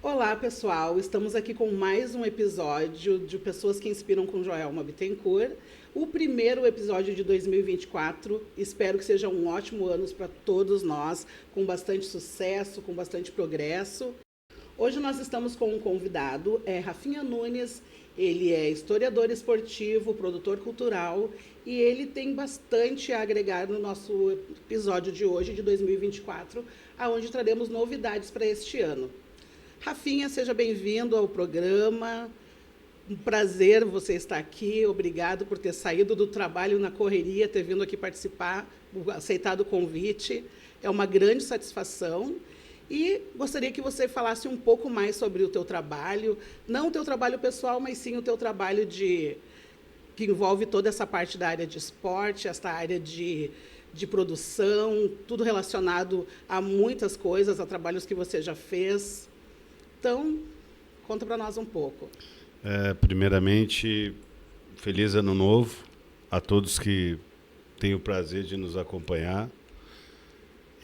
Olá, pessoal. Estamos aqui com mais um episódio de Pessoas que Inspiram com Joelma Bittencourt. O primeiro episódio de 2024. Espero que seja um ótimo ano para todos nós, com bastante sucesso, com bastante progresso. Hoje nós estamos com um convidado, Rafinha Nunes. Ele é historiador esportivo, produtor cultural e ele tem bastante a agregar no nosso episódio de hoje, de 2024, aonde traremos novidades para este ano. Rafinha, seja bem-vindo ao programa. Um prazer você estar aqui. Obrigado por ter saído do trabalho na correria, ter vindo aqui participar, aceitado o convite. É uma grande satisfação. E gostaria que você falasse um pouco mais sobre o teu trabalho, não o teu trabalho pessoal, mas sim o teu trabalho que envolve toda essa parte da área de esporte, essa área de produção, tudo relacionado a muitas coisas, a trabalhos que você já fez. Então, conta para nós um pouco. Primeiramente, feliz ano novo a todos que têm o prazer de nos acompanhar.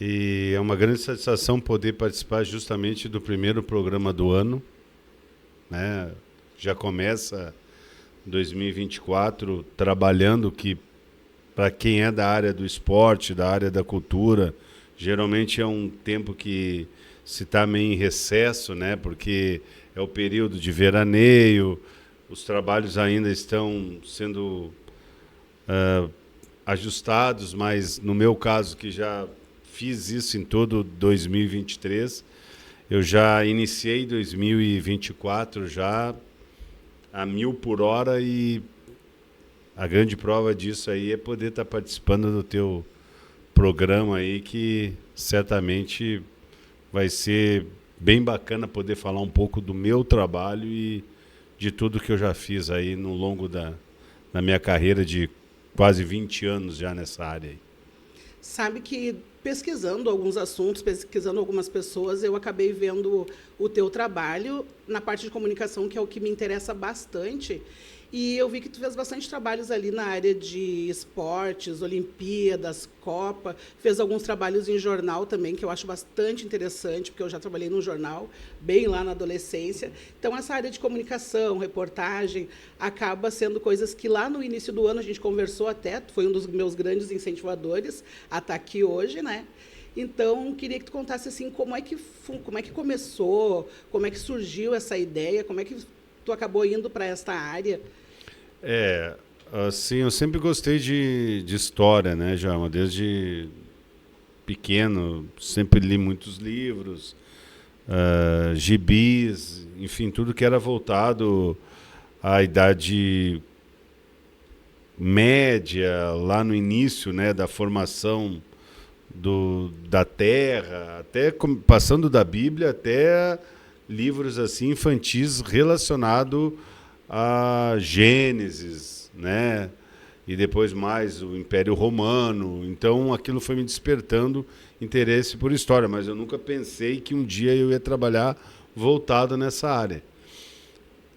E é uma grande satisfação poder participar justamente do primeiro programa do ano, né? Já começa 2024 trabalhando que, para quem é da área do esporte, da área da cultura, geralmente é um tempo que se está meio em recesso, né? Porque é o período de veraneio, os trabalhos ainda estão sendo ajustados, mas no meu caso, que já fiz isso em todo 2023, eu já iniciei 2024 já a 1000 por hora e a grande prova disso aí é poder estar participando do teu programa aí, que certamente vai ser bem bacana poder falar um pouco do meu trabalho e de tudo que eu já fiz aí no longo da minha carreira de quase 20 anos já nessa área aí. Sabe que pesquisando alguns assuntos, pesquisando algumas pessoas, eu acabei vendo o teu trabalho na parte de comunicação, que é o que me interessa bastante. E eu vi que tu fez bastante trabalhos ali na área de esportes, Olimpíadas, Copa. Fez alguns trabalhos em jornal também, que eu acho bastante interessante, porque eu já trabalhei num jornal, bem lá na adolescência. Então, essa área de comunicação, reportagem, acaba sendo coisas que lá no início do ano a gente conversou até, tu foi um dos meus grandes incentivadores a estar aqui hoje, né? Então, queria que tu contasse assim, como é que começou, como é que surgiu essa ideia, como é que tu acabou indo para esta área. Assim, eu sempre gostei de história, né, João? Desde pequeno, sempre li muitos livros, gibis, enfim, tudo que era voltado à idade média, lá no início, né, da formação da Terra, até passando da Bíblia até livros assim infantis relacionados a Gênesis, né? E depois mais o Império Romano. Então aquilo foi me despertando interesse por história, mas eu nunca pensei que um dia eu ia trabalhar voltado nessa área.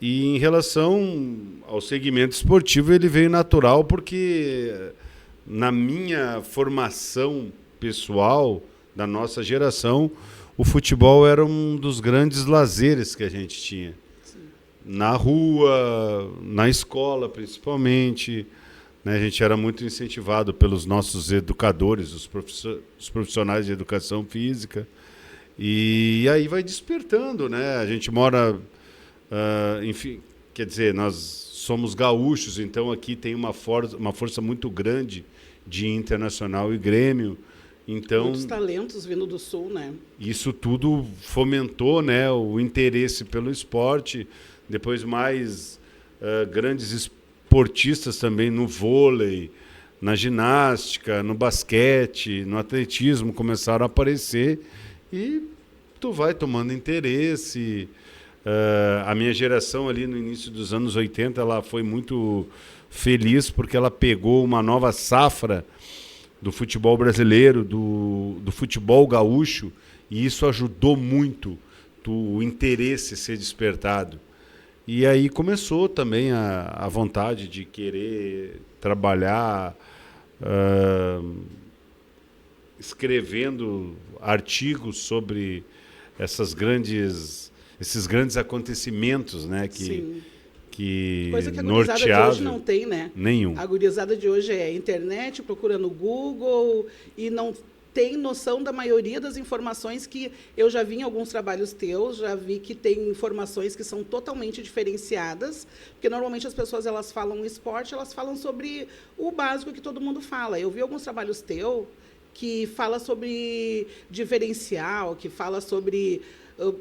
E em relação ao segmento esportivo, ele veio natural porque na minha formação pessoal, da nossa geração, o futebol era um dos grandes lazeres que a gente tinha. Sim. Na rua, na escola principalmente, né? A gente era muito incentivado pelos nossos educadores, os profissionais de educação física. E aí vai despertando, né? A gente mora, enfim, quer dizer, nós somos gaúchos, então aqui tem uma força muito grande de Internacional e Grêmio. Então, muitos talentos vindo do Sul, né? Isso tudo fomentou, né, o interesse pelo esporte. Depois mais grandes esportistas também no vôlei, na ginástica, no basquete, no atletismo começaram a aparecer e tu vai tomando interesse. A minha geração ali no início dos anos 80, ela foi muito feliz porque ela pegou uma nova safra do futebol brasileiro, do futebol gaúcho, e isso ajudou muito o interesse ser despertado. E aí começou também a vontade de querer trabalhar escrevendo artigos sobre esses grandes acontecimentos, né? Sim. Que Coisa que a gurizada de hoje não tem, né? Nenhum. A gurizada de hoje é internet, procura no Google e não tem noção da maioria das informações que eu já vi em alguns trabalhos teus, já vi que tem informações que são totalmente diferenciadas, porque normalmente as pessoas elas falam esporte, elas falam sobre o básico que todo mundo fala. Eu vi alguns trabalhos teus que fala sobre diferencial, que fala sobre,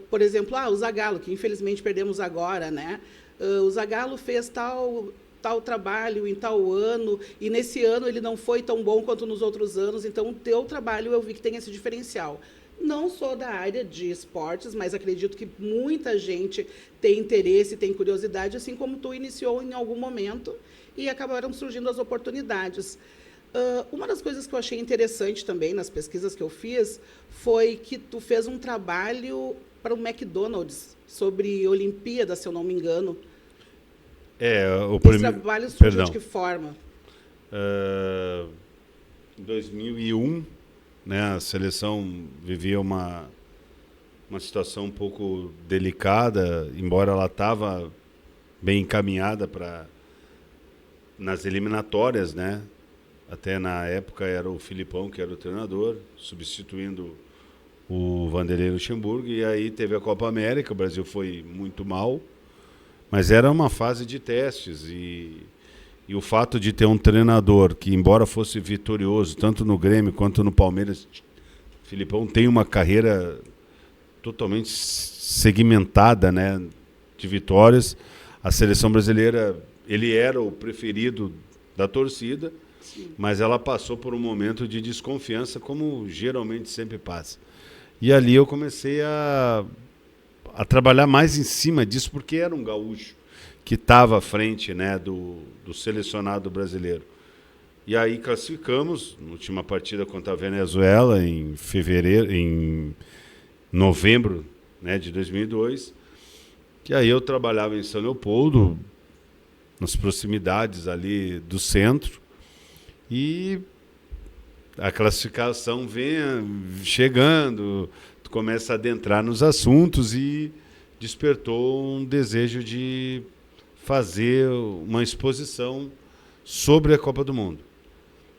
por exemplo, o Zagallo, que infelizmente perdemos agora, né? O Zagallo fez tal trabalho em tal ano, e nesse ano ele não foi tão bom quanto nos outros anos, então o teu trabalho eu vi que tem esse diferencial. Não sou da área de esportes, mas acredito que muita gente tem interesse, tem curiosidade, assim como tu iniciou em algum momento, e acabaram surgindo as oportunidades. Uma das coisas que eu achei interessante também nas pesquisas que eu fiz foi que tu fez um trabalho para o McDonald's sobre Olimpíada, se eu não me engano. Esse trabalho surgiu de que forma? Em 2001, né, a seleção vivia uma situação um pouco delicada, embora ela estava bem encaminhada nas eliminatórias, né? Até na época era o Filipão que era o treinador, substituindo o Vanderlei Luxemburgo, e aí teve a Copa América, o Brasil foi muito mal, mas era uma fase de testes, e o fato de ter um treinador que, embora fosse vitorioso, tanto no Grêmio quanto no Palmeiras, o Filipão tem uma carreira totalmente segmentada, né, de vitórias. A seleção brasileira, ele era o preferido da torcida, sim, mas ela passou por um momento de desconfiança, como geralmente sempre passa. E ali eu comecei a trabalhar mais em cima disso, porque era um gaúcho que estava à frente, né, do selecionado brasileiro. E aí classificamos, na última partida contra a Venezuela, em novembro, né, de 2002. Que aí eu trabalhava em São Leopoldo, nas proximidades ali do centro, e a classificação vem chegando, tu começa a adentrar nos assuntos e despertou um desejo de fazer uma exposição sobre a Copa do Mundo.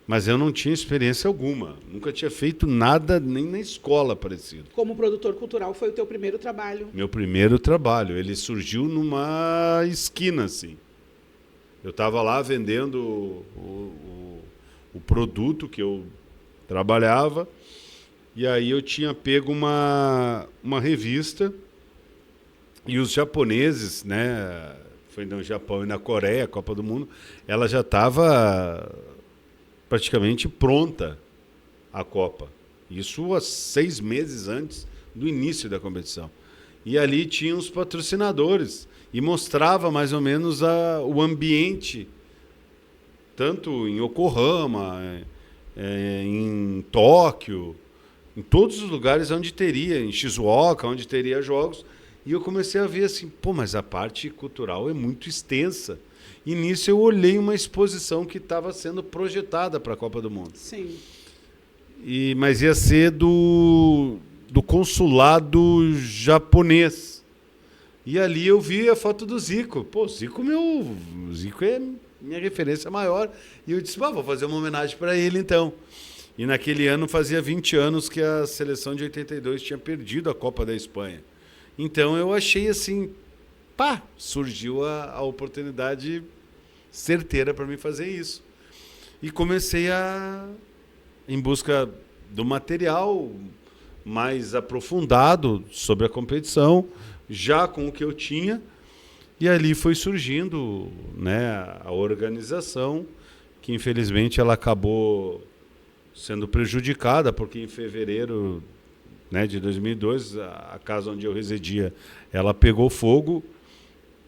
Mas eu não tinha experiência alguma, nunca tinha feito nada, nem na escola parecido. Como produtor cultural foi o teu primeiro trabalho? Meu primeiro trabalho, ele surgiu numa esquina, assim. Eu estava lá vendendo o produto que eu trabalhava, e aí eu tinha pego uma revista, e os japoneses, né, foi no Japão e na Coreia, a Copa do Mundo, ela já estava praticamente pronta, a Copa. Isso há 6 meses antes do início da competição. E ali tinha os patrocinadores e mostrava mais ou menos o ambiente, tanto em Yokohama, em Tóquio, em todos os lugares onde teria, em Shizuoka, onde teria jogos. E eu comecei a ver assim, mas a parte cultural é muito extensa. E nisso eu olhei uma exposição que estava sendo projetada para a Copa do Mundo. Sim. Mas ia ser do consulado japonês. E ali eu vi a foto do Zico. O Zico é minha referência maior. E eu disse, vou fazer uma homenagem para ele então. E naquele ano fazia 20 anos que a seleção de 82 tinha perdido a Copa da Espanha. Então eu achei assim, surgiu a oportunidade certeira para mim fazer isso. E comecei em busca do material mais aprofundado sobre a competição, já com o que eu tinha, e ali foi surgindo, né, a organização, que infelizmente ela acabou sendo prejudicada, porque em fevereiro, né, de 2002, a casa onde eu residia, ela pegou fogo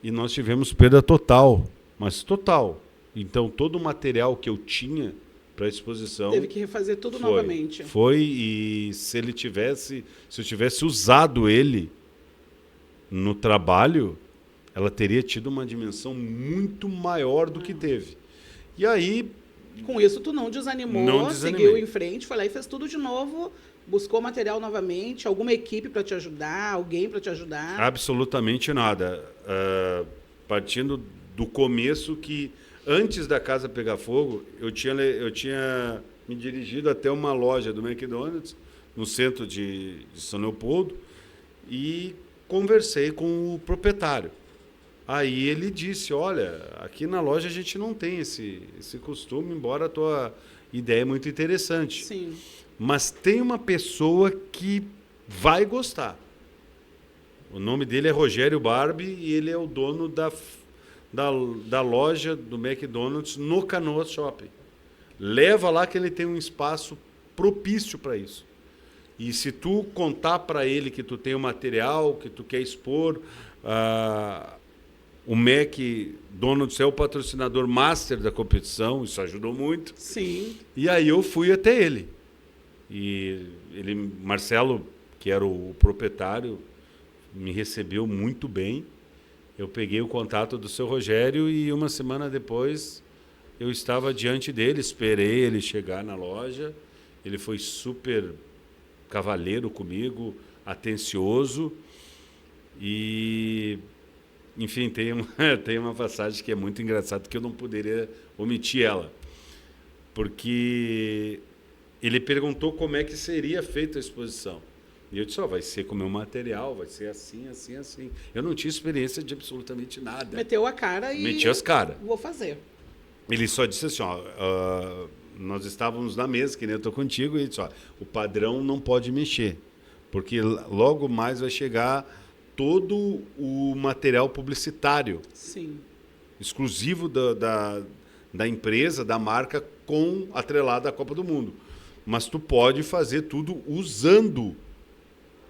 e nós tivemos perda total, mas total. Então, todo o material que eu tinha para a exposição... Teve que refazer tudo novamente. E se eu tivesse usado ele no trabalho, ela teria tido uma dimensão muito maior do que teve. E aí, Com isso, tu não desanimou, Não desanimei. seguiu em frente, foi lá e fez tudo de novo, buscou material novamente, alguma equipe para te ajudar, alguém para te ajudar? Absolutamente nada. Partindo do começo que, antes da casa pegar fogo, eu tinha me dirigido até uma loja do McDonald's, no centro de São Leopoldo, e conversei com o proprietário. Aí ele disse, olha, aqui na loja a gente não tem esse costume, embora a tua ideia é muito interessante. Sim. Mas tem uma pessoa que vai gostar. O nome dele é Rogério Barbie e ele é o dono da loja do McDonald's no Canoas Shopping. Leva lá que ele tem um espaço propício para isso. E se tu contar para ele que tu tem o material, que tu quer expor, o McDonald's é o patrocinador master da competição, isso ajudou muito. Sim. E aí eu fui até ele. E ele, Marcelo, que era o proprietário, me recebeu muito bem. Eu peguei o contato do seu Rogério e uma semana depois eu estava diante dele, esperei ele chegar na loja. Ele foi super cavalheiro comigo, atencioso. E, enfim, tem uma passagem que é muito engraçada que eu não poderia omitir ela. Porque ele perguntou como é que seria feita a exposição. E eu disse, vai ser com o meu material, vai ser assim, assim, assim. Eu não tinha experiência de absolutamente nada. Meteu a cara e... Meti as caras. Vou fazer. Ele só disse assim, nós estávamos na mesa, que nem eu estou contigo, e ele disse, o padrão não pode mexer, porque logo mais vai chegar todo o material publicitário. Sim. Exclusivo da empresa, da marca, atrelado à Copa do Mundo. Mas tu pode fazer tudo usando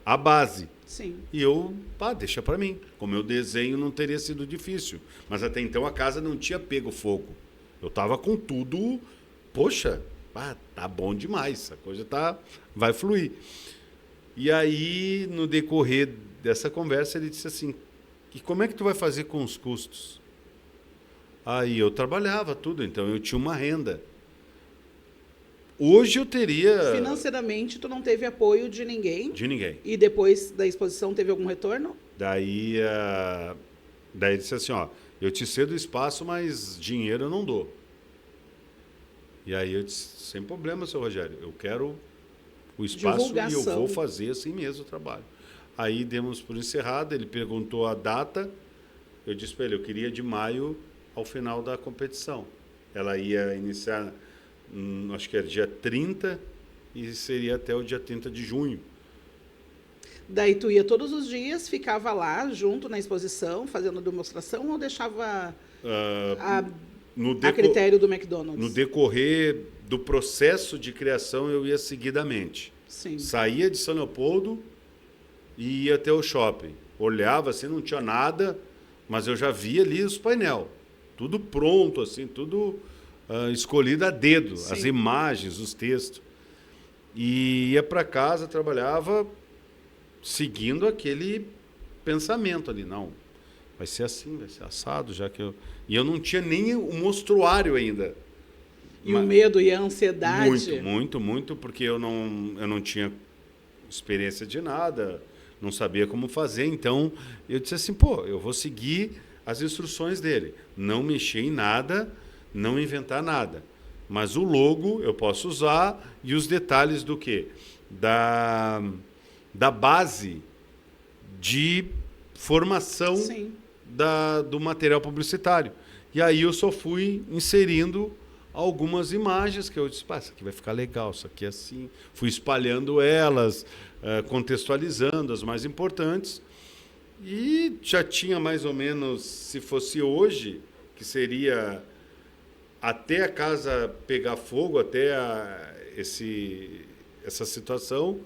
a base. Sim. E eu, deixa para mim. Com o meu desenho não teria sido difícil. Mas até então a casa não tinha pego fogo. Eu estava com tudo, poxa, tá bom demais, a coisa vai fluir. E aí, no decorrer dessa conversa, ele disse assim, e como é que tu vai fazer com os custos? Aí eu trabalhava tudo, então eu tinha uma renda. Hoje eu teria... Financeiramente, tu não teve apoio de ninguém? De ninguém. E depois da exposição teve algum retorno? Daí ele disse assim, eu te cedo o espaço, mas dinheiro eu não dou. E aí eu disse, sem problema, seu Rogério, eu quero o espaço Divulgação. E eu vou fazer assim mesmo o trabalho. Aí demos por encerrado, ele perguntou a data, eu disse para ele, eu queria de maio ao final da competição. Ela ia iniciar, acho que era dia 30 e seria até o dia 30 de junho. Daí tu ia todos os dias, ficava lá junto na exposição, fazendo demonstração, ou deixava a critério do McDonald's? No decorrer do processo de criação, eu ia seguidamente. Sim. Saía de São Leopoldo e ia até o shopping. Olhava assim, não tinha nada, mas eu já via ali os painel. Tudo pronto, assim, tudo escolhido a dedo. Sim. As imagens, os textos. E ia para casa, trabalhava seguindo aquele pensamento ali. Não, vai ser assim, vai ser assado, já que eu... E eu não tinha nem o mostruário ainda. E o medo e a ansiedade? Muito, porque eu não tinha experiência de nada, não sabia como fazer. Então, eu disse assim, eu vou seguir as instruções dele. Não mexer em nada, não inventar nada. Mas o logo eu posso usar e os detalhes do quê? Da base de formação do material publicitário. E aí eu só fui inserindo algumas imagens que eu disse, isso aqui vai ficar legal, isso aqui é assim. Fui espalhando elas, contextualizando as mais importantes. E já tinha mais ou menos, se fosse hoje, que seria até a casa pegar fogo, até essa situação,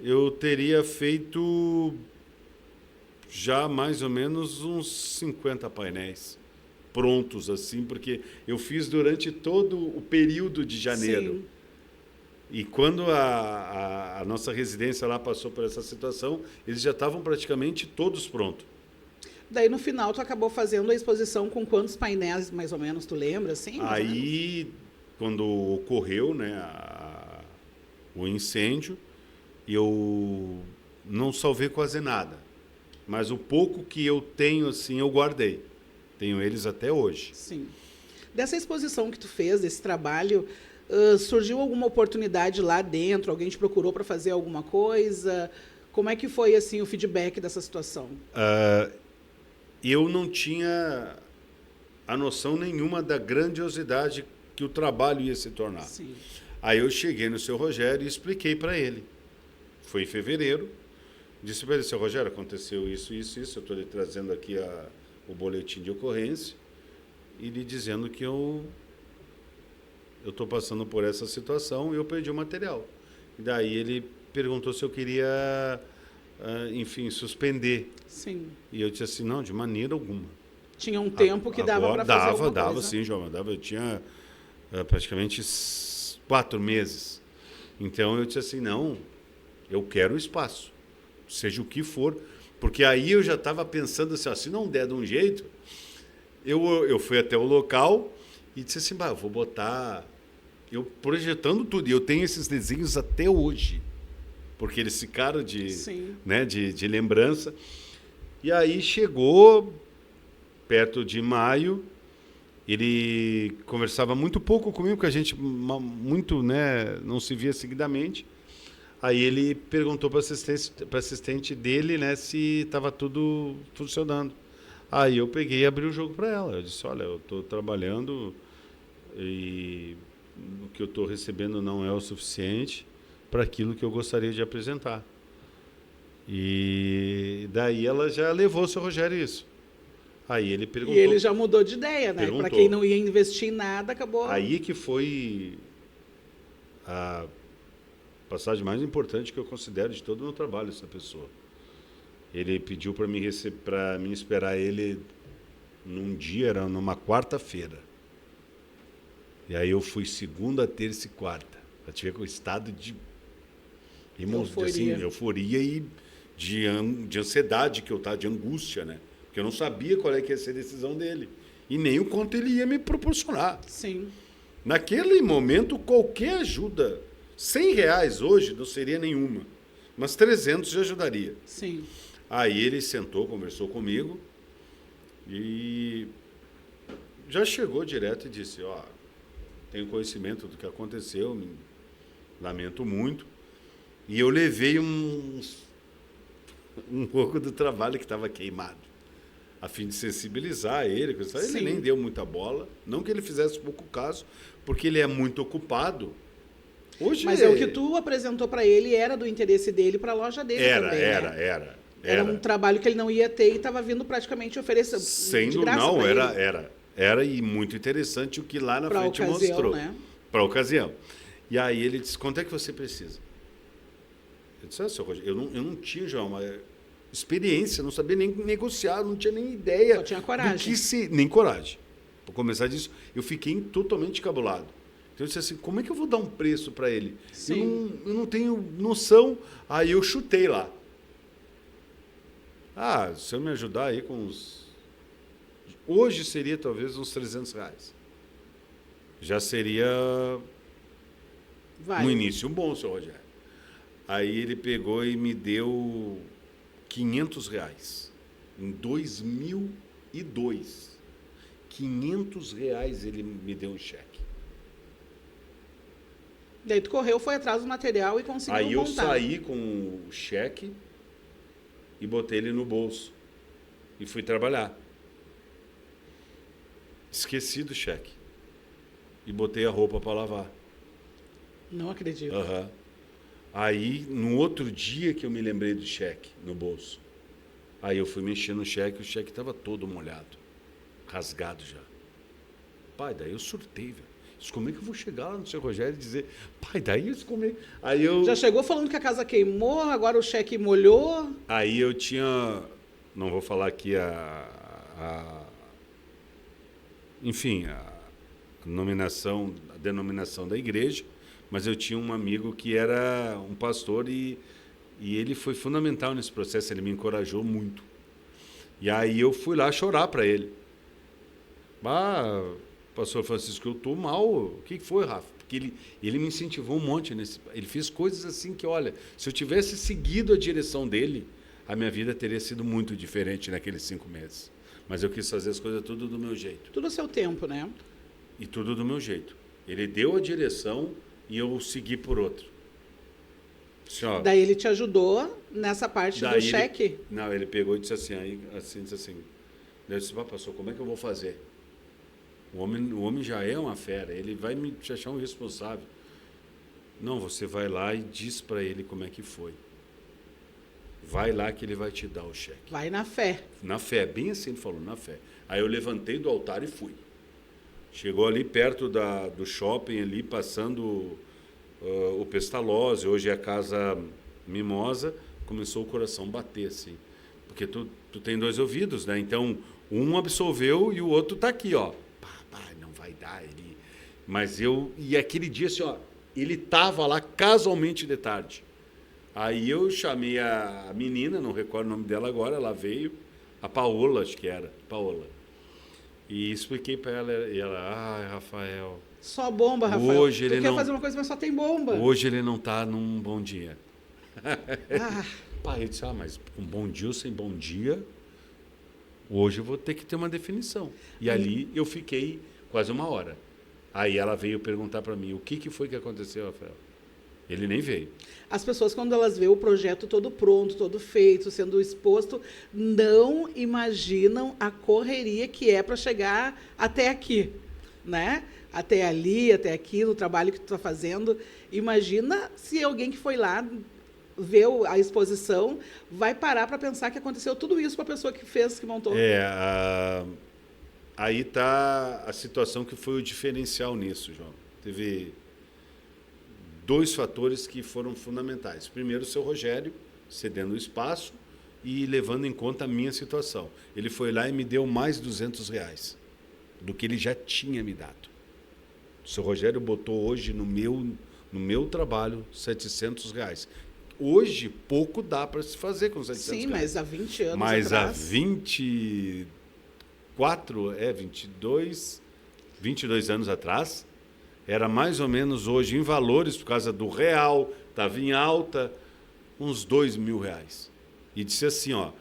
eu teria feito já mais ou menos uns 50 painéis prontos, assim, porque eu fiz durante todo o período de janeiro. Sim. E quando a nossa residência lá passou por essa situação, eles já estavam praticamente todos prontos. Daí, no final, tu acabou fazendo a exposição com quantos painéis, mais ou menos, tu lembra? Assim, aí quando ocorreu, né, o incêndio, eu não salvei quase nada. Mas o pouco que eu tenho, assim, eu guardei. Tenho eles até hoje. Sim. Dessa exposição que tu fez, desse trabalho, surgiu alguma oportunidade lá dentro? Alguém te procurou para fazer alguma coisa? Como é que foi assim o feedback dessa situação? Eu não tinha a noção nenhuma da grandiosidade que o trabalho ia se tornar. Sim. Aí eu cheguei no seu Rogério e expliquei para ele. Foi em fevereiro. Disse para ele, seu Rogério, aconteceu isso, isso, isso. Eu estou lhe trazendo aqui o boletim de ocorrência e lhe dizendo que eu estou passando por essa situação e eu perdi o material. E daí ele perguntou se eu queria, enfim, suspender. Sim. E eu disse assim, não, de maneira alguma. Tinha um tempo que dava para fazer alguma dava, coisa? sim, João. Eu tinha praticamente 4 meses. Então eu disse assim, não, eu quero o espaço, seja o que for. Porque aí eu já estava pensando assim, ó, se não der de um jeito, eu fui até o local e disse assim, eu vou botar... Eu projetando tudo, e eu tenho esses desenhos até hoje, porque eles ficaram né, de lembrança. E aí chegou perto de maio, ele conversava muito pouco comigo, porque a gente muito, né, não se via seguidamente. Aí ele perguntou para assistente dele, né, se estava tudo funcionando. Aí eu peguei e abri o jogo para ela. Eu disse, olha, eu estou trabalhando e o que eu estou recebendo não é o suficiente para aquilo que eu gostaria de apresentar. E daí ela já levou o seu Rogério isso. Aí ele perguntou... E ele já mudou de ideia, né? Para quem não ia investir em nada, acabou... Aí que foi a passagem mais importante que eu considero de todo o meu trabalho, essa pessoa. Ele pediu para mim esperar ele num dia, era numa quarta-feira. E aí eu fui segunda, terça e quarta. Para te ver com o estado de euforia e de ansiedade que eu estava, de angústia, né? Porque eu não sabia qual é que ia ser a decisão dele. E nem o quanto ele ia me proporcionar. Sim. Naquele momento, qualquer ajuda, R$100 hoje não seria nenhuma, mas 300 já ajudaria. Sim. Aí ele sentou, conversou comigo e já chegou direto e disse, ó, tenho conhecimento do que aconteceu, lamento muito. E eu levei um pouco do trabalho que estava queimado, a fim de sensibilizar ele. Ele nem deu muita bola, não que ele fizesse pouco caso, porque ele é muito ocupado. Hoje Mas o que tu apresentou para ele era do interesse dele para a loja dele também, Era. Era um trabalho que ele não ia ter e estava vindo praticamente oferecer de graça. Não, era e muito interessante o que lá na frente mostrou. Né? Para a ocasião. E aí ele disse, quanto é que você precisa? Eu disse, seu Rogério, eu não tinha, João, uma experiência, não sabia nem negociar, não tinha nem ideia. Só tinha coragem. Nem coragem. Para começar disso, eu fiquei totalmente cabulado. Então eu disse assim, como é que eu vou dar um preço para ele? Eu não tenho noção. Aí eu chutei lá. Se eu me ajudar aí com uns... Hoje seria talvez uns R$300. Já seria no início bom, seu Rogério. Aí ele pegou e me deu R$500. Em 2002. R$500 ele me deu um cheque. Daí tu correu, foi atrás do material e conseguiu montar. Aí eu saí com o cheque e botei ele no bolso. E fui trabalhar. Esqueci do cheque. E botei a roupa para lavar. Não acredito. Aí, no outro dia que eu me lembrei do cheque no bolso, aí eu fui mexer no cheque, o cheque estava todo molhado, rasgado já. Pai, daí eu surtei, velho. Como é que eu vou chegar lá no seu Rogério e dizer, pai, daí como é... Aí eu... Já chegou falando que a casa queimou, agora o cheque molhou. Aí eu tinha, não vou falar aqui enfim, a denominação da igreja, mas eu tinha um amigo que era um pastor e ele foi fundamental nesse processo, ele me encorajou muito. E aí eu fui lá chorar para ele. Pastor Francisco, eu estou mal. O que foi, Rafa? Porque ele me incentivou um monte. Ele fez coisas assim que, olha, se eu tivesse seguido a direção dele, a minha vida teria sido muito diferente naqueles 5 meses. Mas eu quis fazer as coisas tudo do meu jeito. Tudo ao seu tempo, né? E tudo do meu jeito. Ele deu a direção e eu segui por outro. Assim, ó, Daí ele te ajudou nessa parte do cheque? Não, ele pegou e disse assim, disse assim, daí eu disse, pastor, como é que eu vou fazer? O homem já é uma fera, ele vai me achar um responsável. Não, você vai lá e diz para ele como é que foi. Vai lá que ele vai te dar o cheque. Vai na fé. Na fé, bem assim ele falou, na fé. Aí eu levantei do altar e fui. Chegou ali perto do shopping, ali passando o Pestalozzi, hoje é a Casa Mimosa, começou o coração bater assim. Porque tu tem 2 ouvidos, né? Então, um absolveu e o outro tá aqui, ó. Não vai dar. E aquele dia, assim, ó, ele tava lá casualmente de tarde. Aí eu chamei a menina, não recordo o nome dela agora, ela veio, a Paola, acho que era, Paola. E expliquei para ela, e ela, Rafael... Só bomba, Rafael. Hoje ele tu quer fazer uma coisa, mas só tem bomba. Hoje ele não está num bom dia. Ah. Eu disse, mas um bom dia ou sem bom dia, hoje eu vou ter que ter uma definição. E ali eu fiquei quase 1 hora. Aí ela veio perguntar para mim, o que foi que aconteceu, Rafael? Ele nem veio. As pessoas, quando elas veem o projeto todo pronto, todo feito, sendo exposto, não imaginam a correria que é para chegar até aqui, né? Até ali, até aqui, no trabalho que tu está fazendo. Imagina se alguém que foi lá ver a exposição vai parar para pensar que aconteceu tudo isso com a pessoa que fez, que montou. Aí está a situação que foi o diferencial nisso, João. Teve 2 fatores que foram fundamentais. Primeiro, o seu Rogério cedendo o espaço e levando em conta a minha situação. Ele foi lá e me deu mais R$200 do que ele já tinha me dado. O seu Rogério botou hoje no meu trabalho R$700. Hoje, pouco dá para se fazer com R$700. Sim, mas há 20 anos mas atrás... Mas há 22 anos atrás, era mais ou menos hoje, em valores, por causa do real, estava em alta, uns R$2.000. E disse assim, ó,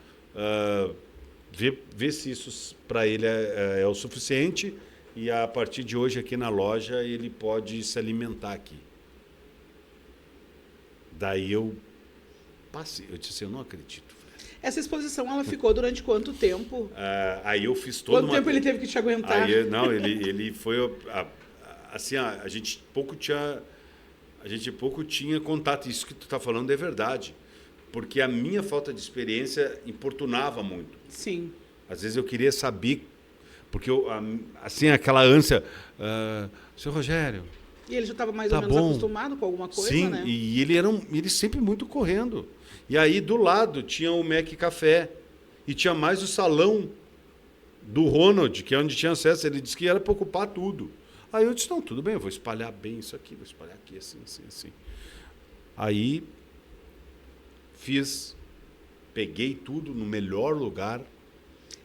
vê se isso para ele é o suficiente e a partir de hoje aqui na loja ele pode se alimentar aqui. Daí eu passei, eu disse assim, eu não acredito. Essa exposição, ela ficou durante quanto tempo? Aí eu fiz todo Quanto tempo ele teve que te aguentar? Aí, não, ele foi... assim, a gente pouco tinha contato. Isso que tu está falando é verdade. Porque a minha falta de experiência importunava muito. Sim. Às vezes eu queria saber... Porque, assim, aquela ânsia... Seu Rogério... E ele já estava mais ou menos acostumado com alguma coisa, sim, né? E ele sempre muito correndo. E aí, do lado, tinha o Mac Café. E tinha mais o salão do Ronald, que é onde tinha acesso. Ele disse que era para ocupar tudo. Aí eu disse, não, tudo bem, eu vou espalhar bem isso aqui, vou espalhar aqui, assim, assim, assim. Aí, peguei tudo no melhor lugar.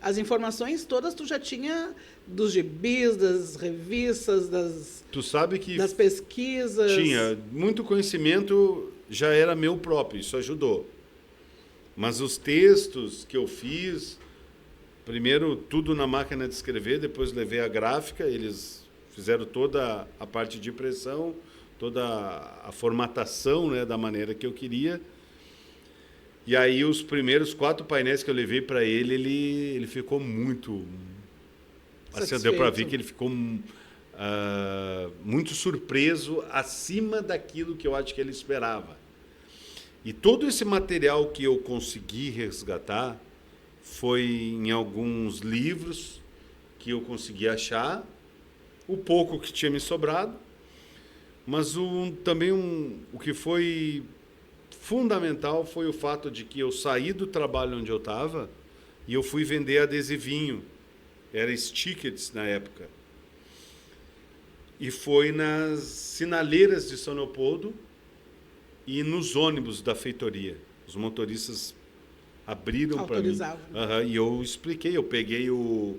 As informações todas tu já tinha dos gibis, das revistas, tu sabe que das pesquisas. Tinha muito conhecimento, já era meu próprio, isso ajudou. Mas os textos que eu fiz, primeiro tudo na máquina de escrever, depois levei a gráfica, eles fizeram toda a parte de impressão, toda a formatação, né, da maneira que eu queria. E aí os primeiros 4 painéis que eu levei para ele ficou muito... Assim, deu para ver que ele ficou muito surpreso, acima daquilo que eu acho que ele esperava. E todo esse material que eu consegui resgatar foi em alguns livros que eu consegui achar, o pouco que tinha me sobrado, mas também o que foi fundamental foi o fato de que eu saí do trabalho onde eu estava e eu fui vender adesivinho. Era stickers na época. E foi nas sinaleiras de São Leopoldo e nos ônibus da feitoria. Os motoristas abriram para mim. E eu expliquei, eu peguei o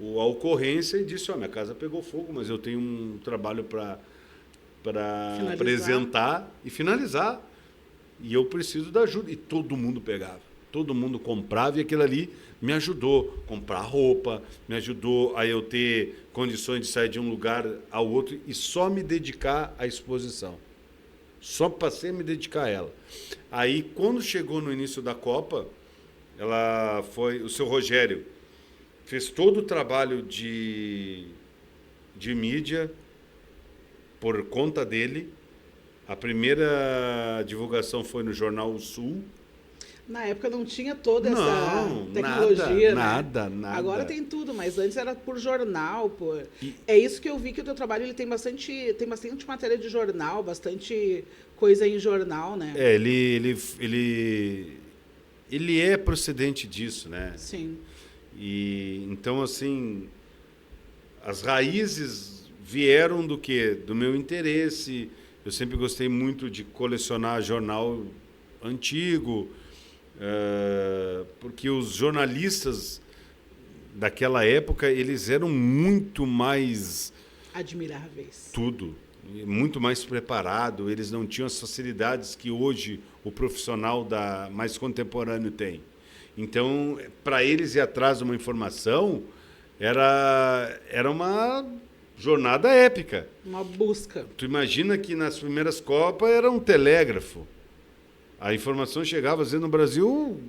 a ocorrência e disse, minha casa pegou fogo, mas eu tenho um trabalho para apresentar e finalizar. E eu preciso da ajuda. E todo mundo pegava. Todo mundo comprava e aquilo ali me ajudou a comprar roupa, me ajudou a eu ter condições de sair de um lugar ao outro e só me dedicar à exposição. Só passei a me dedicar a ela. Aí, quando chegou no início da Copa, o seu Rogério fez todo o trabalho de mídia por conta dele. A primeira divulgação foi no Jornal O Sul. Na época não tinha toda essa tecnologia, nada. Agora tem tudo, mas antes era por jornal. É isso que eu vi, que o teu trabalho ele tem bastante matéria de jornal, bastante coisa em jornal, né? Ele é procedente disso, né? Sim. E então, assim, as raízes vieram do quê? Do meu interesse. Eu sempre gostei muito de colecionar jornal antigo, porque os jornalistas daquela época, eles eram muito mais... admiráveis. Tudo. Muito mais preparado. Eles não tinham as facilidades que hoje o profissional mais contemporâneo tem. Então, para eles ir atrás de uma informação, era uma jornada épica. Uma busca. Tu imagina que nas primeiras Copas era um telégrafo. A informação chegava, às vezes, no Brasil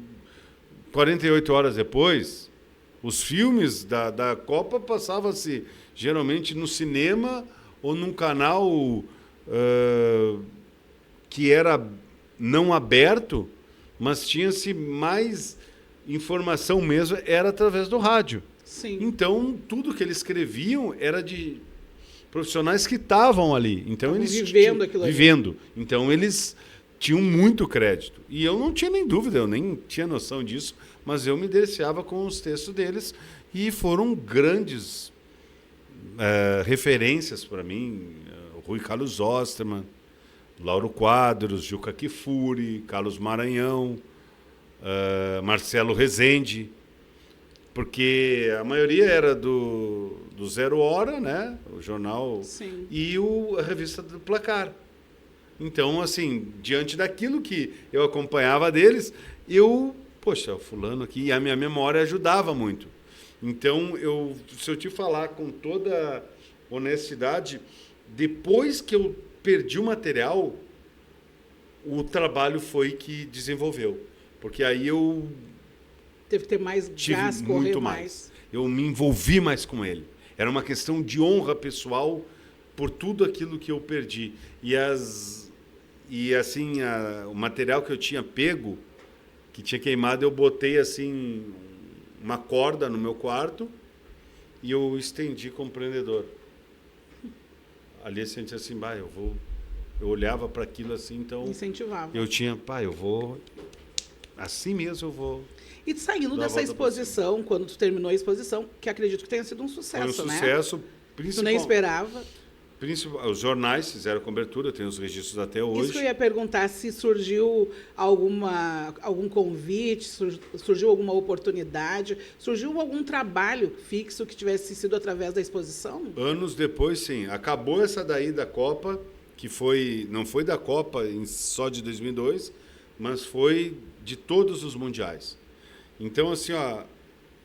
48 horas depois. Os filmes da Copa passavam-se geralmente no cinema ou num canal que era não aberto, mas tinha-se mais informação mesmo, era através do rádio. Sim. Então, tudo que eles escreviam era de profissionais que estavam ali. Então, eles vivendo aquilo ali. Vivendo. Então, eles tinham muito crédito. E eu não tinha nem dúvida, eu nem tinha noção disso, mas eu me deliciava com os textos deles e foram grandes referências para mim. Rui Carlos Osterman, Lauro Quadros, Juca Kfouri, Carlos Maranhão, Marcelo Rezende, porque a maioria era do Zero Hora, né? O jornal. Sim. E a revista do Placar. Então, assim, diante daquilo que eu acompanhava deles, poxa, o fulano aqui, e a minha memória ajudava muito. Então, se eu te falar com toda honestidade, depois que eu perdi o material, o trabalho foi que desenvolveu. Porque aí eu teve que ter mais gás, correr muito mais. Eu me envolvi mais com ele. Era uma questão de honra pessoal por tudo aquilo que eu perdi. E assim, o material que eu tinha pego, que tinha queimado, eu botei assim uma corda no meu quarto e eu estendi como prendedor. Ali eu senti assim, eu olhava para aquilo assim, então incentivava. Eu tinha, eu vou assim mesmo eu vou. E saindo dessa exposição, quando tu terminou a exposição, que acredito que tenha sido um sucesso, foi um sucesso, né? principal. Tu nem esperava. Os jornais fizeram cobertura, tem os registros até hoje. Isso que eu ia perguntar, se surgiu algum convite, surgiu alguma oportunidade, surgiu algum trabalho fixo que tivesse sido através da exposição? Anos depois, sim. Acabou essa daí da Copa, que não foi da Copa só de 2002, mas foi de todos os mundiais. Então, assim,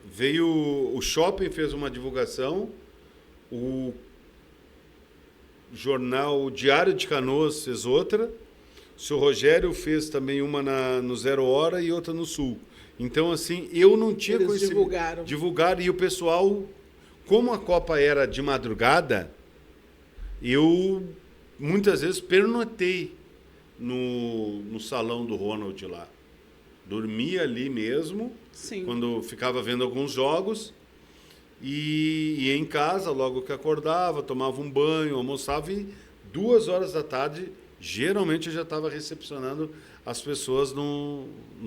veio o Shopping, fez uma divulgação, o jornal Diário de Canoas fez outra, o seu Rogério fez também uma no Zero Hora e outra no Sul. Então, assim, eu não tinha conhecimento. Divulgaram. E o pessoal, como a Copa era de madrugada, eu muitas vezes pernoitei no salão do Ronald lá. Dormia ali mesmo, sim, quando ficava vendo alguns jogos, e ia em casa, logo que acordava, tomava um banho, almoçava, e 2 horas da tarde, geralmente eu já estava recepcionando as pessoas no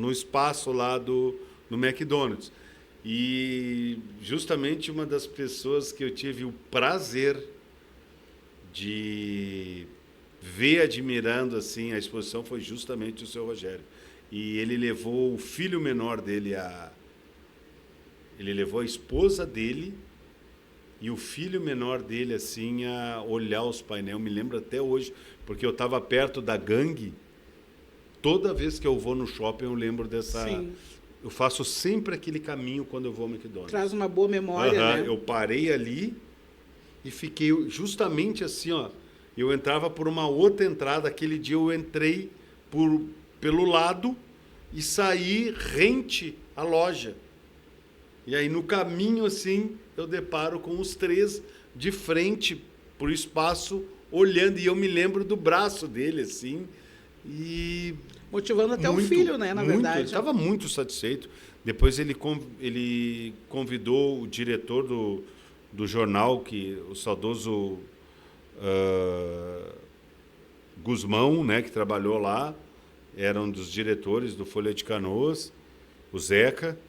espaço lá no McDonald's. E justamente uma das pessoas que eu tive o prazer de ver admirando assim a exposição foi justamente o seu Rogério. E ele levou o filho menor dele ele levou a esposa dele e o filho menor dele, assim, a olhar os painéis. Eu me lembro até hoje, porque eu estava perto da gangue. Toda vez que eu vou no shopping, eu lembro dessa... Sim. Eu faço sempre aquele caminho quando eu vou ao McDonald's. Traz uma boa memória, né? Eu parei ali e fiquei justamente assim, ó. Eu entrava por uma outra entrada. Aquele dia eu entrei pelo lado e saí rente à loja. E aí no caminho, assim, eu deparo com os três de frente pro espaço, olhando. E eu me lembro do braço dele, assim. E... motivando até o filho, né, na verdade. Ele estava muito satisfeito. Depois ele convidou o diretor do jornal, o saudoso Guzmão, né, que trabalhou lá, era um dos diretores do Folha de Canoas, o Zeca,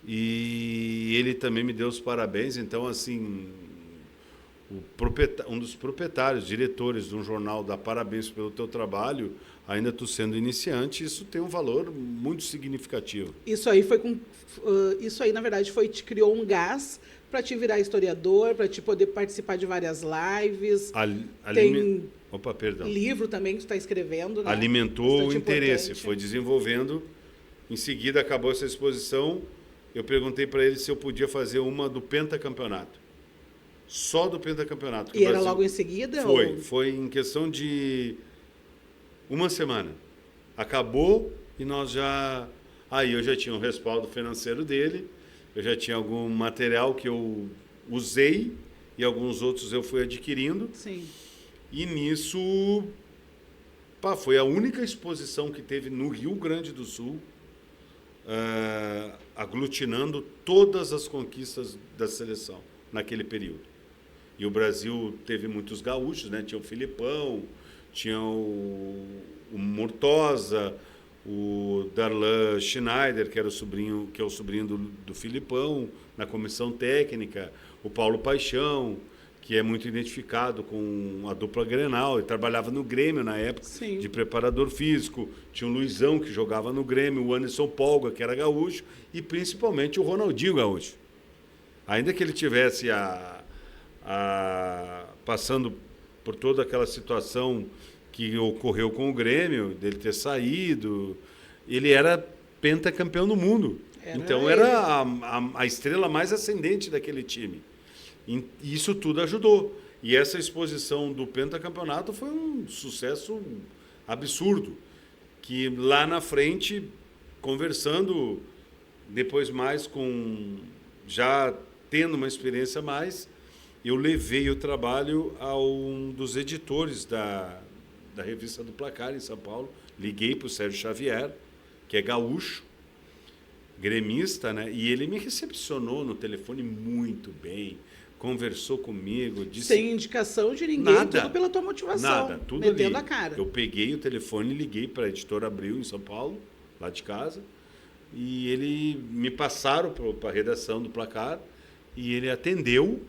e ele também me deu os parabéns. Então, assim, um dos proprietários, diretores de um jornal, dá parabéns pelo teu trabalho, ainda tu sendo iniciante. Isso tem um valor muito significativo. Isso aí na verdade te criou um gás para te virar historiador, para te poder participar de várias lives. Tem Opa, perdão. Livro também que tu está escrevendo, né? Alimentou bastante o interesse, importante. foi desenvolvendo. Em seguida acabou essa exposição, eu perguntei para ele se eu podia fazer uma do pentacampeonato. Só do pentacampeonato. E era logo em seguida? Foi em questão de uma semana. Acabou e nós já... Aí eu já tinha um respaldo financeiro dele, eu já tinha algum material que eu usei e alguns outros eu fui adquirindo. Sim. E nisso, foi a única exposição que teve no Rio Grande do Sul, aglutinando todas as conquistas da seleção naquele período. E o Brasil teve muitos gaúchos, né? Tinha o Filipão, tinha o Murtosa, o Darlan Schneider, que é o sobrinho do Filipão, na comissão técnica, o Paulo Paixão, que é muito identificado com a dupla Grenal, ele trabalhava no Grêmio na época, sim, de preparador físico, tinha o Luizão, que jogava no Grêmio, o Anderson Polga, que era gaúcho, e principalmente o Ronaldinho gaúcho. Ainda que ele tivesse passando por toda aquela situação que ocorreu com o Grêmio, dele ter saído, ele era pentacampeão do mundo. Então era a estrela mais ascendente daquele time. E isso tudo ajudou. E essa exposição do pentacampeonato foi um sucesso absurdo. Que lá na frente, conversando depois mais já tendo uma experiência a mais, eu levei o trabalho a um dos editores da revista do Placar, em São Paulo. Liguei para o Sérgio Xavier, que é gaúcho, gremista, né? E ele me recepcionou no telefone muito bem, conversou comigo, disse... Sem indicação de ninguém, nada, tudo pela tua motivação. Nada, tudo metendo ali. a cara. Eu peguei o telefone e liguei para a Editora Abril, em São Paulo, lá de casa, e ele me passaram para a redação do Placar, e ele atendeu.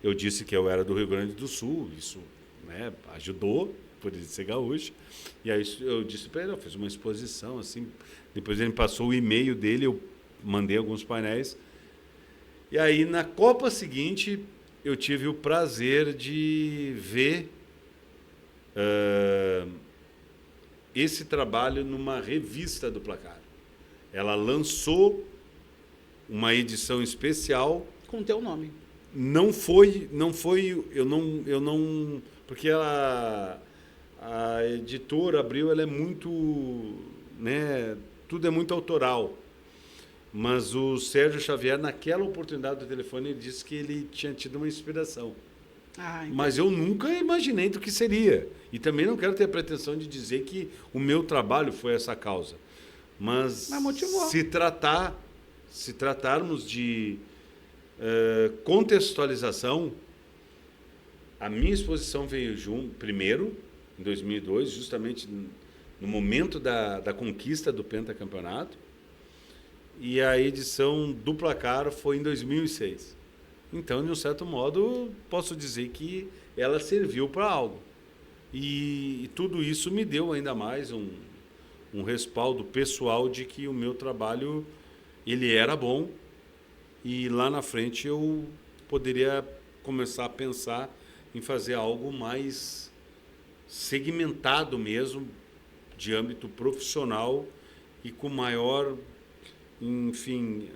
Eu disse que eu era do Rio Grande do Sul, isso, né, ajudou, por ele ser gaúcho. E aí eu disse para ele, eu fiz uma exposição, assim. Depois ele me passou o e-mail dele, eu mandei alguns painéis. E aí, na Copa seguinte, eu tive o prazer de ver esse trabalho numa revista do Placar. Ela lançou uma edição especial. Com teu nome. Não foi, eu não, porque a Editora Abril, ela é muito, né, tudo é muito autoral. Mas o Sérgio Xavier, naquela oportunidade do telefone, ele disse que ele tinha tido uma inspiração. Mas eu nunca imaginei do que seria. E também não quero ter a pretensão de dizer que o meu trabalho foi essa causa. Mas motivou. Se tratarmos de contextualização, a minha exposição veio primeiro, em 2002, justamente no momento da conquista do pentacampeonato, e a edição do Placar foi em 2006. Então, de um certo modo, posso dizer que ela serviu para algo. E tudo isso me deu ainda mais um respaldo pessoal de que o meu trabalho ele era bom, e lá na frente eu poderia começar a pensar em fazer algo mais segmentado mesmo, de âmbito profissional e com maior, enfim,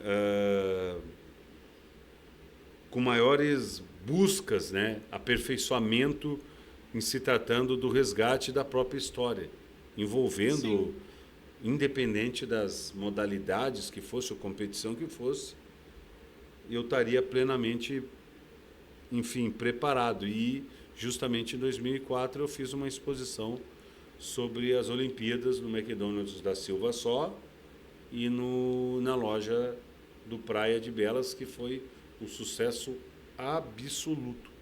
com maiores buscas, né? Aperfeiçoamento em se tratando do resgate da própria história, envolvendo, Sim. independente das modalidades que fosse, ou competição que fosse, eu estaria plenamente, enfim, preparado. E justamente em 2004 eu fiz uma exposição sobre as Olimpíadas no McDonald's da Silva Só e na loja do Praia de Belas, que foi um sucesso absoluto.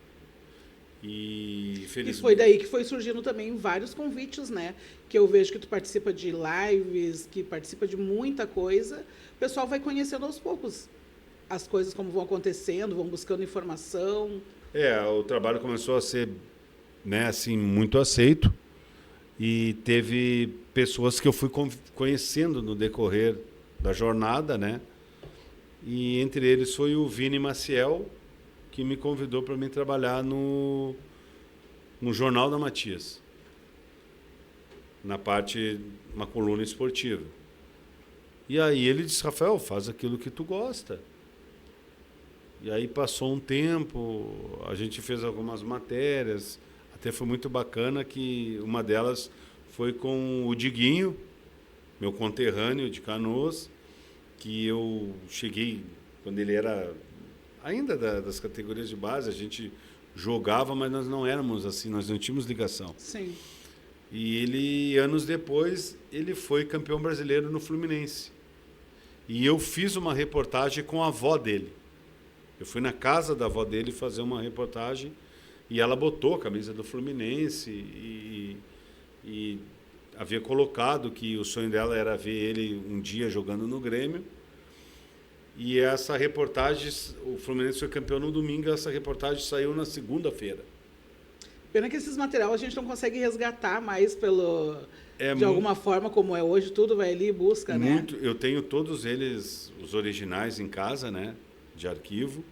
E E foi felizmente daí que foi surgindo também vários convites, né? Que eu vejo que tu participa de lives, que participa de muita coisa. O pessoal vai conhecendo aos poucos as coisas como vão acontecendo, vão buscando informação. o trabalho começou a ser, né, assim, muito aceito e teve pessoas que eu fui conhecendo no decorrer da jornada, né? E entre eles foi o Vini Maciel, que me convidou para mim trabalhar no Jornal da Matias, na parte, uma coluna esportiva. E aí ele disse, Rafael, faz aquilo que tu gosta. E aí passou um tempo, a gente fez algumas matérias, até foi muito bacana que uma delas foi com o Diguinho, meu conterrâneo de Canoas, que eu cheguei quando ele era ainda das categorias de base, a gente jogava, mas nós não éramos assim, nós não tínhamos ligação. Sim. E ele, anos depois, ele foi campeão brasileiro no Fluminense. E eu fiz uma reportagem com a avó dele. Eu fui na casa da avó dele fazer uma reportagem e ela botou a camisa do Fluminense e havia colocado que o sonho dela era ver ele um dia jogando no Grêmio. E essa reportagem, o Fluminense foi campeão no domingo, essa reportagem saiu na segunda-feira. Pena que esses materiais a gente não consegue resgatar mais É de alguma forma, como é hoje, tudo vai ali e busca, né? eu tenho todos eles, os originais, em casa, né, de arquivo.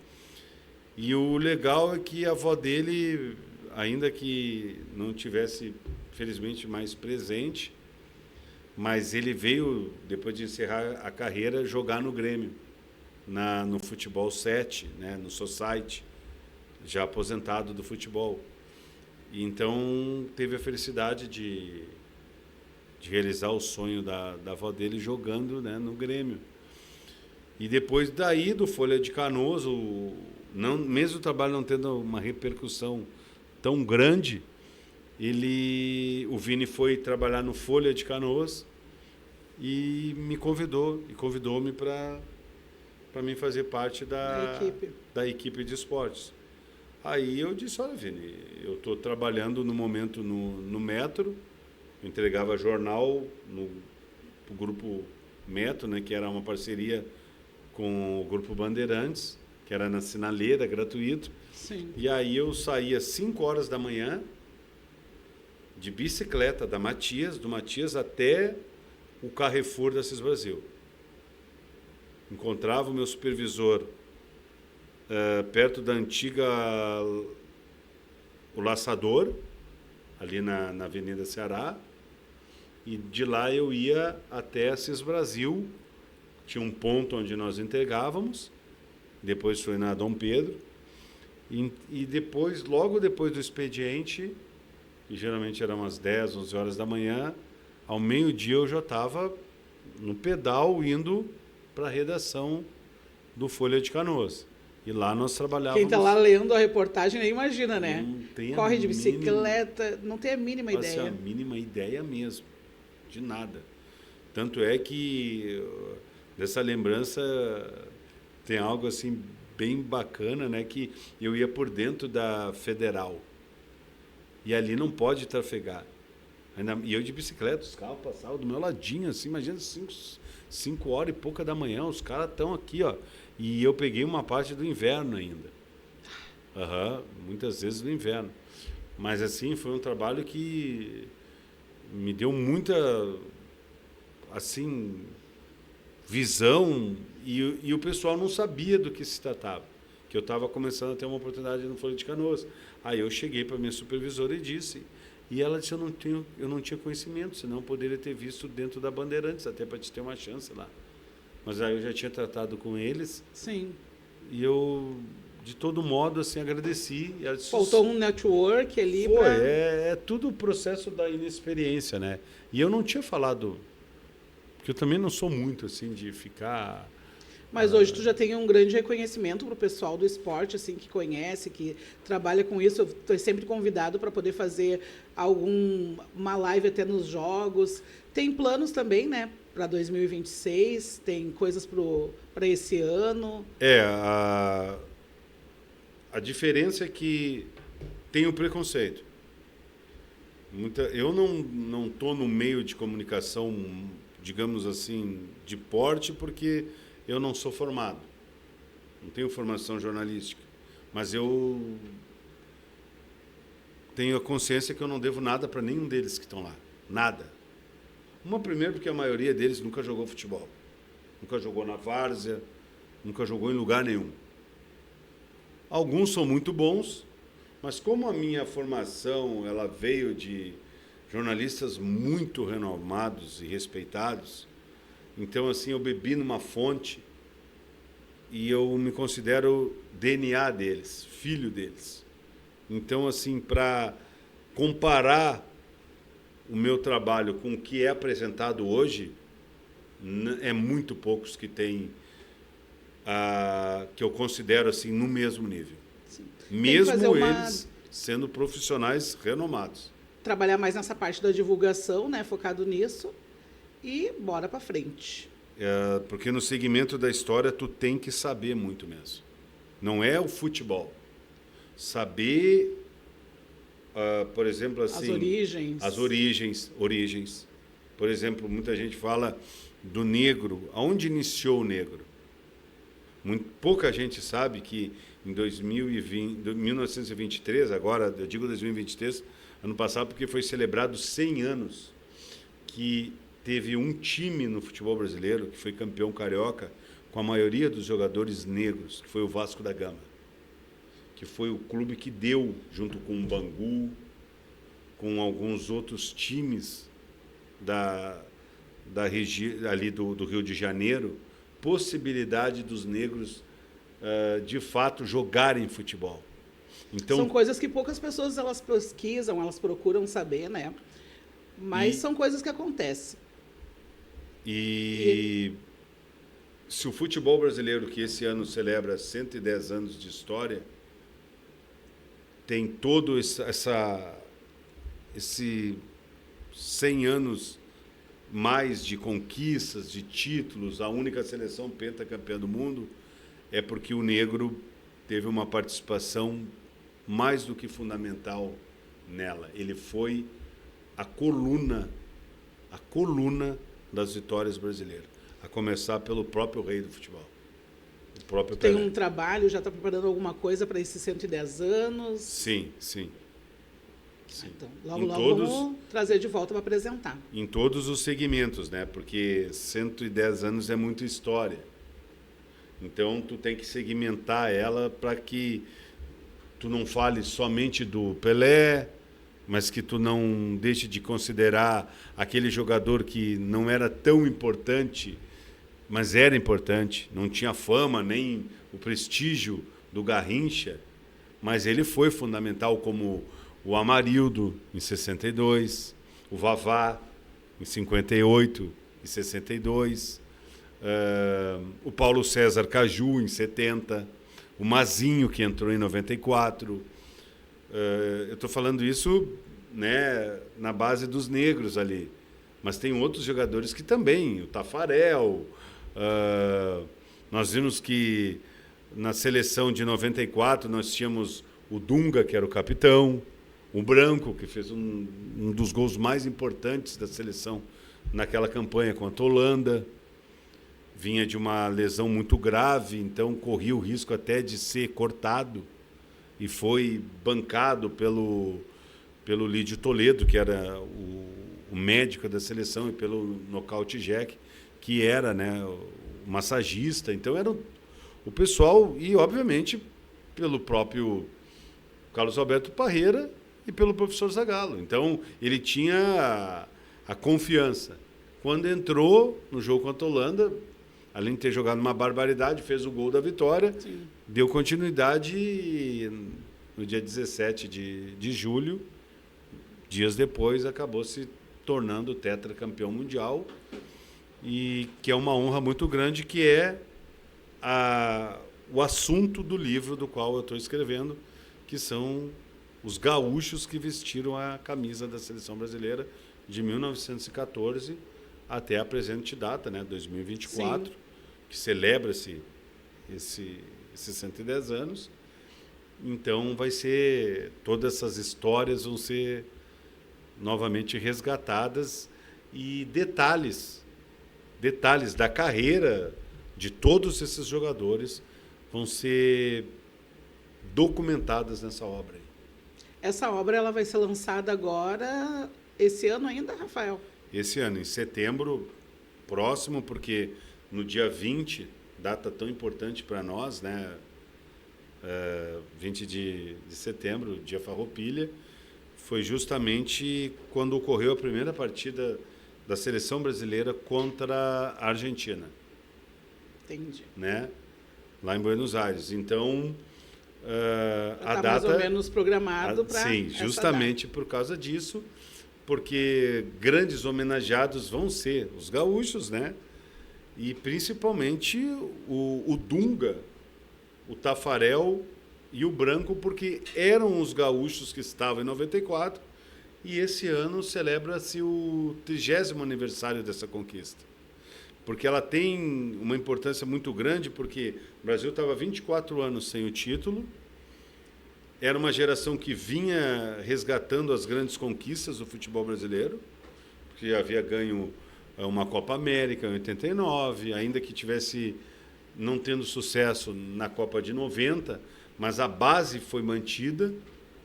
E o legal é que a avó dele, ainda que não tivesse, felizmente, mais presente, mas ele veio, depois de encerrar a carreira, jogar no Grêmio, no Futebol 7, né, no Society, já aposentado do futebol. E então teve a felicidade de realizar o sonho da avó dele jogando, né, no Grêmio. E depois daí, do Folha de Canoas, mesmo o trabalho não tendo uma repercussão tão grande, o Vini foi trabalhar no Folha de Canoas e me convidou-me para mim fazer parte da equipe de esportes. Aí eu disse, olha, Vini, eu estou trabalhando no momento no Metro, eu entregava jornal no Grupo Metro, né, que era uma parceria com o Grupo Bandeirantes, que era na Sinaleira, gratuito. Sim. E aí eu saía às 5 horas da manhã, de bicicleta do Matias até o Carrefour da Cis Brasil. Encontrava o meu supervisor perto da antiga o Laçador, ali na Avenida Ceará, e de lá eu ia até a Cis Brasil, tinha um ponto onde nós entregávamos, depois foi na Dom Pedro, e depois, logo depois do expediente, que geralmente eram umas 10, 11 horas da manhã, ao meio-dia eu já estava no pedal indo para a redação do Folha de Canoas. E lá nós trabalhávamos... Quem está lá lendo a reportagem nem imagina, né? Corre de mínima, bicicleta, não tem a mínima ideia. A mínima ideia mesmo, de nada. Tanto é que dessa lembrança tem algo assim bem bacana, né? Que eu ia por dentro da Federal e ali não pode trafegar. E eu de bicicleta, os carros passavam do meu ladinho, assim, imagina 5 horas e pouca da manhã, os caras estão aqui, ó. E eu peguei uma parte do inverno ainda. Muitas vezes do inverno. Mas assim, foi um trabalho que me deu muita, assim, visão e o pessoal não sabia do que se tratava. que eu estava começando a ter uma oportunidade no Folha de Canoas. Aí eu cheguei para a minha supervisora e disse, e ela disse, eu não tinha conhecimento, senão eu poderia ter visto dentro da Bandeirantes, até para te ter uma chance lá. Mas aí eu já tinha tratado com eles. Sim. E eu, de todo modo, assim, agradeci. Faltou um network ali. É tudo o processo da inexperiência, né? E eu não tinha falado, porque eu também não sou muito, assim, de ficar... Mas hoje tu já tem um grande reconhecimento para o pessoal do esporte, assim, que conhece, que trabalha com isso. Eu estou sempre convidado para poder fazer uma live até nos jogos. Tem planos também, né, para 2026, tem coisas para esse ano. A diferença é que tem o preconceito. Eu não estou no meio de comunicação, digamos assim, de porte, porque eu não sou formado. Não tenho formação jornalística. Mas eu tenho a consciência que eu não devo nada para nenhum deles que estão lá. Nada. Primeiro, porque a maioria deles nunca jogou futebol. Nunca jogou na várzea, nunca jogou em lugar nenhum. Alguns são muito bons, mas como a minha formação ela veio de jornalistas muito renomados e respeitados, então assim eu bebi numa fonte e eu me considero DNA deles, filho deles. Então assim, para comparar o meu trabalho com o que é apresentado hoje, é muito poucos que tem que eu considero assim no mesmo nível. Sim. Mesmo eles sendo profissionais renomados. Trabalhar mais nessa parte da divulgação, né, focado nisso, e bora para frente. Porque no segmento da história tu tem que saber muito mesmo. Não é o futebol. Saber, por exemplo, assim, as origens. Por exemplo, muita gente fala do negro. Aonde iniciou o negro? Pouca gente sabe que em 1923, agora eu digo 2023, ano passado, porque foi celebrado 100 anos que teve um time no futebol brasileiro que foi campeão carioca com a maioria dos jogadores negros, que foi o Vasco da Gama, que foi o clube que deu, junto com o Bangu, com alguns outros times da região ali do Rio de Janeiro, possibilidade dos negros de fato jogarem futebol. Então, são coisas que poucas pessoas elas pesquisam, elas procuram saber, né? Mas são coisas que acontecem. E se o futebol brasileiro, que esse ano celebra 110 anos de história, tem todo esse 100 anos mais de conquistas, de títulos, a única seleção pentacampeã do mundo, é porque o negro teve uma participação mais do que fundamental nela. Ele foi a coluna das vitórias brasileiras, a começar pelo próprio rei do futebol, o próprio Pelé. Tem um trabalho, já está preparando alguma coisa para esses 110 anos? Sim. Então, logo vamos trazer de volta para apresentar. Em todos os segmentos, né? Porque 110 anos é muita história. Então, tu tem que segmentar ela para que tu não fale somente do Pelé, mas que tu não deixe de considerar aquele jogador que não era tão importante, mas era importante, não tinha fama nem o prestígio do Garrincha, mas ele foi fundamental, como o Amarildo, em 62, o Vavá, em 58 e 62, o Paulo César Caju, em 70, o Mazinho, que entrou em 94. Eu estou falando isso, né, na base dos negros ali. Mas tem outros jogadores que também, o Tafarel. Nós vimos que na seleção de 94 nós tínhamos o Dunga, que era o capitão, o Branco, que fez um dos gols mais importantes da seleção naquela campanha contra a Holanda. Vinha de uma lesão muito grave, então corria o risco até de ser cortado, e foi bancado pelo Lídio Toledo, que era o médico da seleção, e pelo Nocaute Jack, que era, né, o massagista. Então era o pessoal, e obviamente pelo próprio Carlos Alberto Parreira e pelo professor Zagallo. Então, ele tinha a confiança. Quando entrou no jogo contra a Holanda, além de ter jogado uma barbaridade, fez o gol da vitória, Sim. deu continuidade no dia 17 de julho. Dias depois, acabou se tornando tetracampeão mundial, e que é uma honra muito grande, que é o assunto do livro do qual eu estou escrevendo, que são os gaúchos que vestiram a camisa da seleção brasileira de 1914 até a presente data, né, 2024, Sim. que celebra-se esses 110 anos. Então, todas essas histórias vão ser novamente resgatadas, e detalhes da carreira de todos esses jogadores vão ser documentadas nessa obra. Essa obra ela vai ser lançada agora, esse ano ainda, Rafael? Esse ano, em setembro próximo, porque no dia 20, data tão importante para nós, né? 20 de setembro, dia Farroupilha, foi justamente quando ocorreu a primeira partida da seleção brasileira contra a Argentina. Entendi. Né? Lá em Buenos Aires. Então, a data... mais ou menos programado para... Sim, justamente por causa disso, porque grandes homenageados vão ser os gaúchos, né? E principalmente o Dunga, o Tafarel e o Branco, porque eram os gaúchos que estavam em 94, e esse ano celebra-se o 30º aniversário dessa conquista. Porque ela tem uma importância muito grande, porque o Brasil estava 24 anos sem o título, era uma geração que vinha resgatando as grandes conquistas do futebol brasileiro, porque havia ganho uma Copa América em 89, ainda que tivesse não tendo sucesso na Copa de 90, mas a base foi mantida.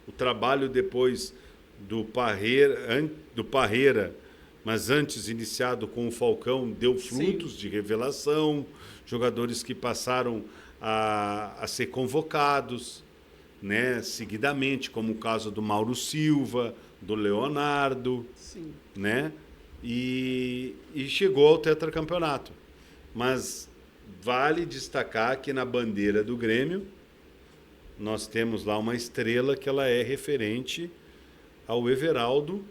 O trabalho depois do Parreira, mas antes iniciado com o Falcão, deu frutos Sim. de revelação, jogadores que passaram a ser convocados, né, seguidamente, como o caso do Mauro Silva, do Leonardo, Sim. né, e chegou ao tetracampeonato. Mas vale destacar que na bandeira do Grêmio nós temos lá uma estrela que ela é referente ao Everaldo,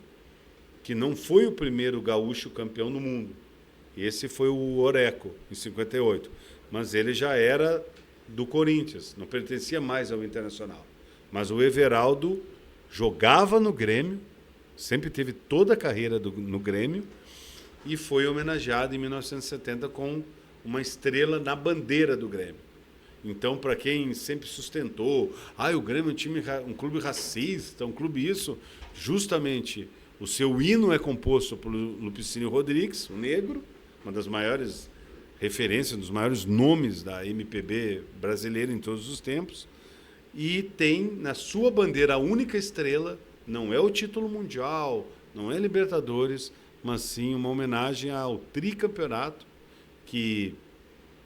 que não foi o primeiro gaúcho campeão no mundo. Esse foi o Oreco, em 58. Mas ele já era do Corinthians, não pertencia mais ao Internacional. Mas o Everaldo jogava no Grêmio, sempre teve toda a carreira no Grêmio, e foi homenageado em 1970 com uma estrela na bandeira do Grêmio. Então, para quem sempre sustentou, o Grêmio é um clube racista, um clube isso, justamente o seu hino é composto por Lupicínio Rodrigues, o negro, uma das maiores referências, um dos maiores nomes da MPB brasileira em todos os tempos, e tem na sua bandeira a única estrela, não é o título mundial, não é Libertadores, mas sim uma homenagem ao tricampeonato, que,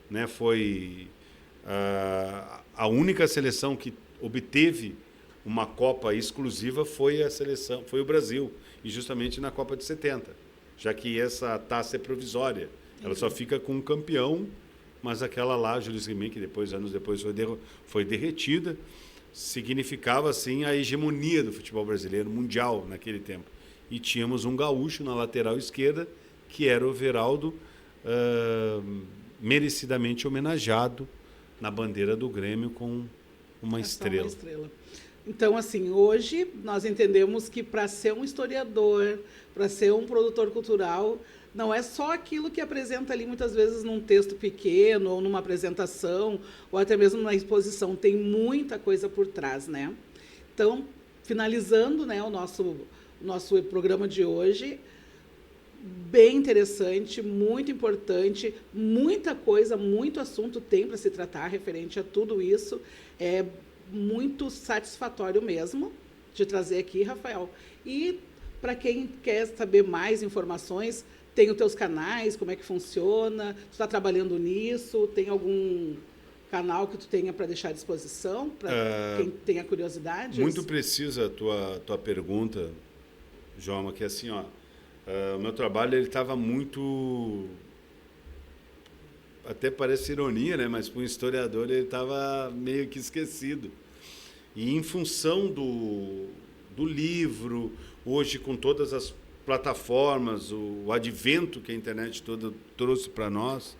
né, foi a única seleção que obteve uma Copa exclusiva, foi o Brasil, e justamente na Copa de 70, já que essa taça é provisória. Ela só fica com um campeão, mas aquela lá, Jules Rimet, que anos depois foi derretida, significava assim a hegemonia do futebol brasileiro mundial naquele tempo. E tínhamos um gaúcho na lateral esquerda, que era o Everaldo, merecidamente homenageado na bandeira do Grêmio com uma estrela. Então, assim, hoje nós entendemos que para ser um historiador, para ser um produtor cultural, não é só aquilo que apresenta ali muitas vezes num texto pequeno, ou numa apresentação, ou até mesmo na exposição. Tem muita coisa por trás, né? Então, finalizando, né, o nosso programa de hoje, bem interessante, muito importante, muita coisa, muito assunto tem para se tratar referente a tudo isso. É muito satisfatório mesmo de trazer aqui, Rafael. E para quem quer saber mais informações, tem os teus canais, como é que funciona, tu está trabalhando nisso, tem canal que tu tenha para deixar à disposição, para quem tenha curiosidade? Muito precisa a tua pergunta, João, que assim, ó, o meu trabalho ele estava muito, até parece ironia, né? Mas para um historiador ele estava meio que esquecido. E em função do livro, hoje com todas as plataformas, o advento que a internet toda trouxe para nós,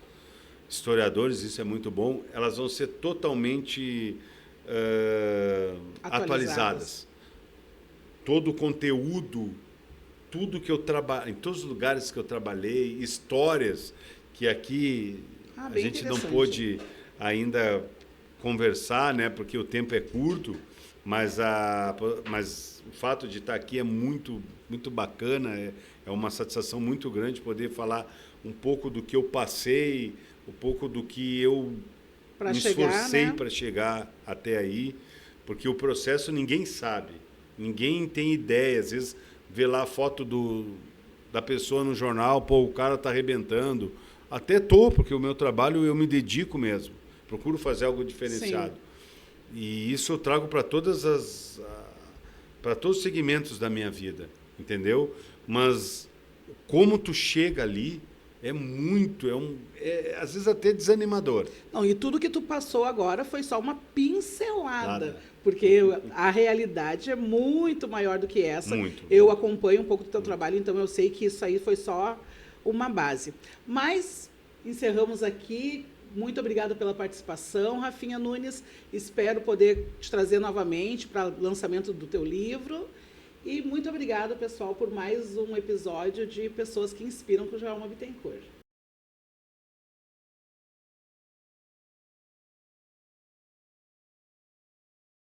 historiadores, isso é muito bom, elas vão ser totalmente atualizadas. Todo o conteúdo, tudo que eu trabalho, em todos os lugares que eu trabalhei, histórias que aqui a gente não pôde ainda conversar, né, porque o tempo é curto, mas o fato de estar aqui é muito, muito bacana, é uma satisfação muito grande poder falar um pouco do que eu passei, um pouco do que eu me esforcei para chegar até aí, porque o processo ninguém sabe, ninguém tem ideia, às vezes vê lá a foto da pessoa no jornal, pô, o cara está arrebentando, até porque o meu trabalho eu me dedico mesmo, procuro fazer algo diferenciado. Sim. E isso eu trago para todos os segmentos da minha vida, entendeu? Mas como tu chega ali é muito, às vezes até desanimador. Não, e tudo que tu passou agora foi só uma pincelada, porque a realidade é muito maior do que essa. Muito. Eu acompanho um pouco do teu trabalho, então eu sei que isso aí foi só uma base. Mas encerramos aqui. Muito obrigada pela participação, Rafinha Nunes. Espero poder te trazer novamente para o lançamento do teu livro. E muito obrigada, pessoal, por mais um episódio de Pessoas que Inspiram com Joelma Bittencourt.